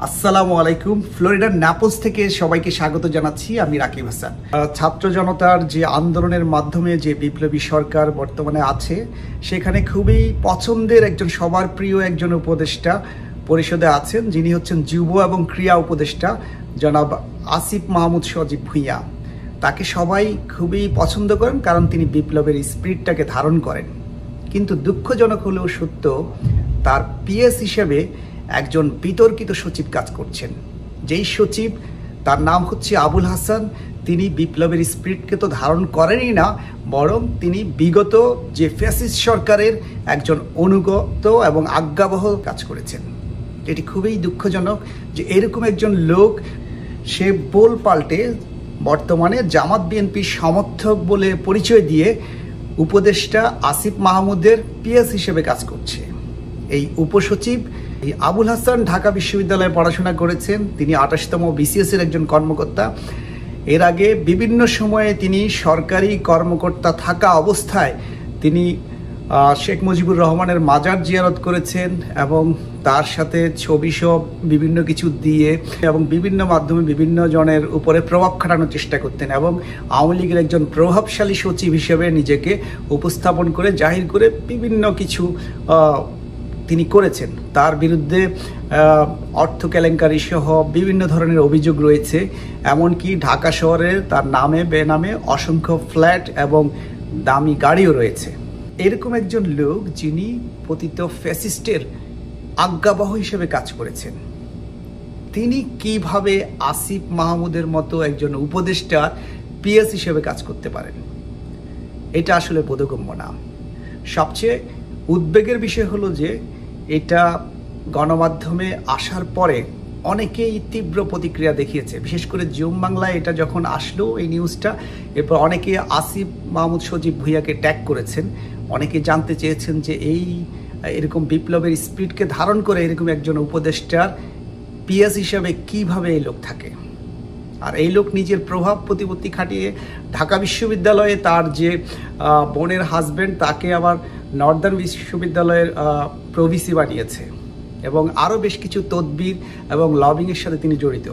আসসালামু আলাইকুম। ফ্লোরিডার ন্যাপলস থেকে সবাইকে স্বাগত জানাচ্ছি। আমি রাকিব হাসান। ছাত্র জনতার যে আন্দোলনের মাধ্যমে যে বিপ্লবী সরকার বর্তমানে আছে, সেখানে খুবই পছন্দের একজন, সবার প্রিয় একজন উপদেষ্টা পরিষদে আছেন, যিনি হচ্ছেন যুব এবং ক্রীড়া উপদেষ্টা জনাব আসিফ মাহমুদ সজীব ভুঁইয়া। তাকে সবাই খুবই পছন্দ করেন কারণ তিনি বিপ্লবের স্পিরিটটাকে ধারণ করেন। কিন্তু দুঃখজনক হলেও সত্য, তার পিএস হিসেবে একজন বিতর্কিত সচিব কাজ করছেন। যেই সচিব, তার নাম হচ্ছে আবুল হাসান, তিনি বিপ্লবের স্পিরিটকে তো ধারণ করেনই না, বরং তিনি বিগত যে ফ্যাসিস্ট সরকারের একজন অনুগত এবং আজ্ঞাবহ কাজ করেছেন। এটি খুবই দুঃখজনক যে এরকম একজন লোক, সে বোল পাল্টে বর্তমানে জামাত বিএনপির সমর্থক বলে পরিচয় দিয়ে উপদেষ্টা আসিফ মাহমুদের পিএস হিসেবে কাজ করছে। এই উপসচিব আবুল হাসান ঢাকা বিশ্ববিদ্যালয়ে পড়াশোনা করেছেন। তিনি 28তম বিসিএস এর একজন কর্মকর্তা। এর আগে বিভিন্ন সময়ে তিনি সরকারি কর্মকর্তা থাকা অবস্থায় তিনি শেখ মুজিবুর রহমানের মাজার জিয়ারত করেছেন এবং তার সাথে ছবি সব বিভিন্ন কিছু দিয়ে এবং বিভিন্ন মাধ্যমে বিভিন্ন জনের উপরে প্রভাব খাটানোর চেষ্টা করতেন এবং আওয়ামী লীগের একজন প্রভাবশালী সচিব হিসেবে নিজেকে উপস্থাপন করে, জাহির করে বিভিন্ন কিছু তিনি করেছেন। তার বিরুদ্ধে অর্থ কেলেঙ্কারি সহ বিভিন্ন ধরনের অভিযোগ রয়েছে। এমনকি ঢাকা শহরে তার নামে বেনামে অসংখ্য ফ্ল্যাট এবং দামি গাড়িও রয়েছে। এরকম একজন লোক, যিনি পতিত ফ্যাসিস্টের আজ্ঞাবহ হিসেবে কাজ করেছেন, তিনি কিভাবে আসিফ মাহমুদের মতো একজন উপদেষ্টার পিএস হিসেবে কাজ করতে পারেন? এটা আসলে বোধগম্য না। সবচেয়ে উদ্বেগের বিষয় হলো যে এটা গণমাধ্যমে আসার পরে অনেকেই তীব্র প্রতিক্রিয়া দেখিয়েছে। বিশেষ করে জুম বাংলায় এটা যখন আসলো এই নিউজটা, এরপর অনেকে আসিফ মাহমুদ সজীব ভুঁইয়াকে ট্যাগ করেছেন। অনেকে জানতে চেয়েছেন যে এরকম বিপ্লবের স্পিরিটকে ধারণ করে এরকম একজন উপদেষ্টার পিএস হিসাবে কিভাবে এই লোক থাকে। আর এই লোক নিজের প্রভাব প্রতিপত্তি খাটিয়ে ঢাকা বিশ্ববিদ্যালয়ে তার যে বোনের হাজব্যান্ড, তাকে আবার নর্দার্ন বিশ্ববিদ্যালয়ের প্রভিসি বানিয়েছে এবং আরও বেশ কিছু তদবির এবং লবিংয়ের সাথে তিনি জড়িত।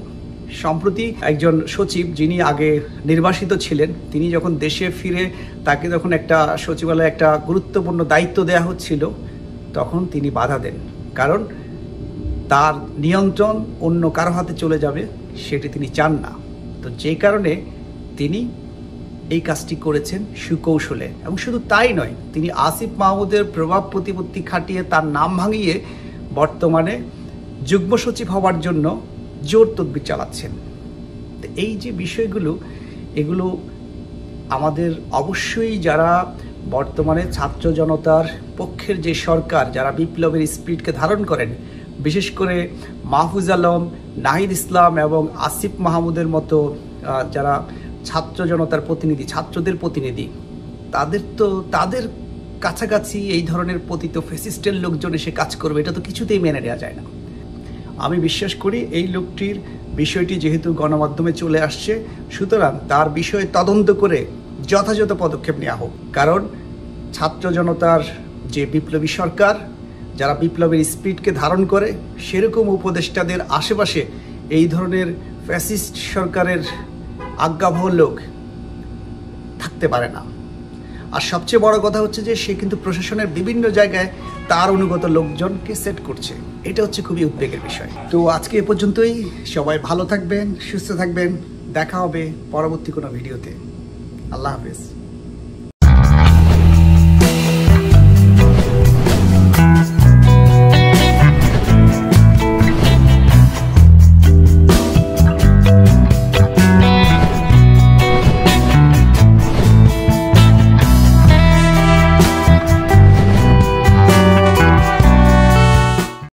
সম্প্রতি একজন সচিব, যিনি আগে নির্বাসিত ছিলেন, তিনি যখন দেশে ফিরে তাকে যখন একটা সচিবালয়ে একটা গুরুত্বপূর্ণ দায়িত্ব দেওয়া হচ্ছিল, তখন তিনি বাধা দেন, কারণ তার নিয়ন্ত্রণ অন্য কারো হাতে চলে যাবে, সেটি তিনি চান না। তো যে কারণে তিনি এই কাজটি করেছেন সুকৌশলে। এবং শুধু তাই নয়, তিনি আসিফ মাহমুদের প্রভাব প্রতিপত্তি খাটিয়ে তার নাম ভাঙিয়ে বর্তমানে যুগ্ম সচিব হওয়ার জন্য জোর তদবির চালাচ্ছেন। তো এই যে বিষয়গুলো, এগুলো আমাদের অবশ্যই, যারা বর্তমানে ছাত্র জনতার পক্ষের যে সরকার, যারা বিপ্লবের স্পিরিটকে ধারণ করেন, বিশেষ করে মাহফুজ আলম, নাহিদ ইসলাম এবং আসিফ মাহমুদের মতো যারা ছাত্র জনতার প্রতিনিধি, ছাত্রদের প্রতিনিধি, তাদের কাছাকাছি এই ধরনের পতিত ফ্যাসিস্টের লোকজন এসে কাজ করবে, এটা তো কিছুতেই মেনে নেওয়া যায় না। আমি বিশ্বাস করি এই লোকটির বিষয়টি যেহেতু গণমাধ্যমে চলে আসছে, সুতরাং তার বিষয়ে তদন্ত করে যথাযথ পদক্ষেপ নেওয়া হোক। কারণ ছাত্র জনতার যে বিপ্লবী সরকার, যারা বিপ্লবের স্পিরিটকে ধারণ করে, সেরকম উপদেষ্টাদের আশেপাশে এই ধরনের ফ্যাসিস্ট সরকারের আজ্ঞাবহ লোক থাকতে পারে না। আর সবচেয়ে বড় কথা হচ্ছে যে সে কিন্তু প্রশাসনের বিভিন্ন জায়গায় তার অনুগত লোকজনকে সেট করছে। এটা হচ্ছে খুবই উদ্বেগের বিষয়। তো আজকে এ পর্যন্তই। সবাই ভালো থাকবেন, সুস্থ থাকবেন। দেখা হবে পরবর্তী কোনো ভিডিওতে। আল্লাহ হাফেজ।